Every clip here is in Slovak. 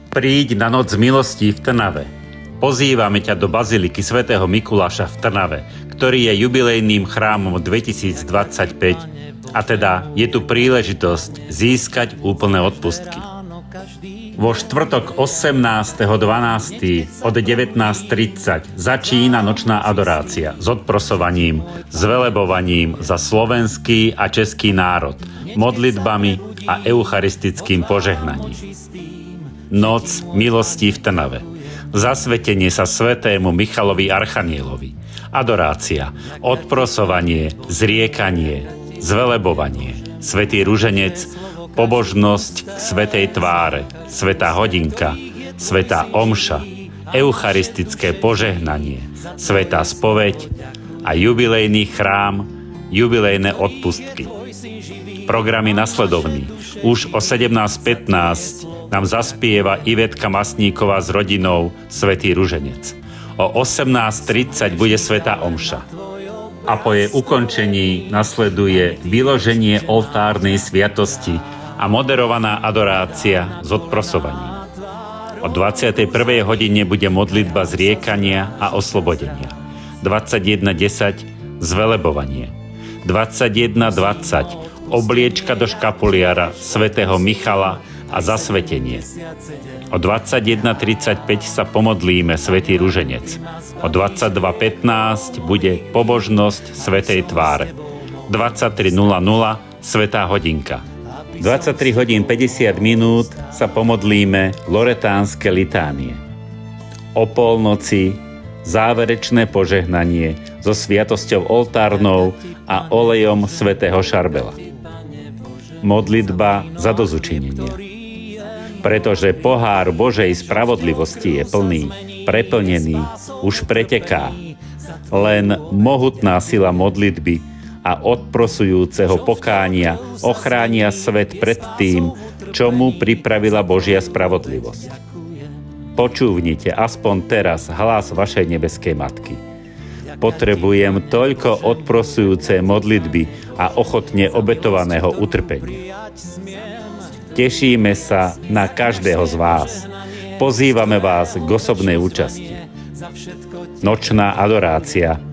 Príď na noc milostí v Trnave. Pozývame ťa do baziliky svätého Mikuláša v Trnave, ktorý je jubilejným chrámom 2025, a teda je tu príležitosť získať úplné odpustky. Vo štvrtok 18.12. od 19.30 začína nočná adorácia s odprosovaním, zvelebovaním za slovenský a český národ, modlitbami a eucharistickým požehnaním. Noc milostí v Trnave. Zasvetenie sa svätému Michalovi Archanielovi. Adorácia, odprosovanie, zriekanie, zvelebovanie, svätý ruženec, pobožnosť k svätej tváre, svätá hodinka, svätá omša, eucharistické požehnanie, svätá spoveď a jubilejný chrám, jubilejné odpustky. Program je nasledovný. Už o 17.15 nám zaspieva Ivetka Masníková s rodinou svätý ruženec. O 18.30 bude svätá omša. A po jej ukončení nasleduje vyloženie oltárnej sviatosti a moderovaná adorácia s odprosovaním. O 21. hodine bude modlitba zriekania a oslobodenia. 21.10 zvelebovanie. 21.20 obliečka do škapuliara svätého Michala a zasvetenie. O 21.35 sa pomodlíme svätý ruženec. O 22.15 bude pobožnosť svätej tváre. 23.00 svätá hodinka. 23 hodín 50 minút sa pomodlíme loretánske litánie. O polnoci záverečné požehnanie so sviatosťou oltárnou a olejom svätého Šarbela. Modlitba za dozučinenie. Pretože pohár Božej spravodlivosti je plný, preplnený, už preteká. Len mohutná sila modlitby a odprosujúceho pokánia ochránia svet pred tým, čo mu pripravila Božia spravodlivosť. Počúvnite aspoň teraz hlas vašej nebeskej Matky. Potrebujem toľko odprosujúce modlitby a ochotne obetovaného utrpenia. Tešíme sa na každého z vás. Pozývame vás k osobnej účasti. Nočná adorácia.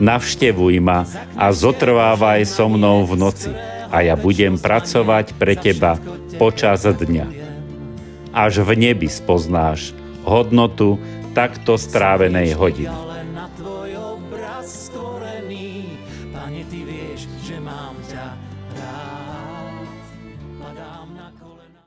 Navštevuj ma a zotrvávaj so mnou v noci a ja budem pracovať pre teba počas dňa. Až v nebi spoznáš hodnotu takto strávenej hodiny.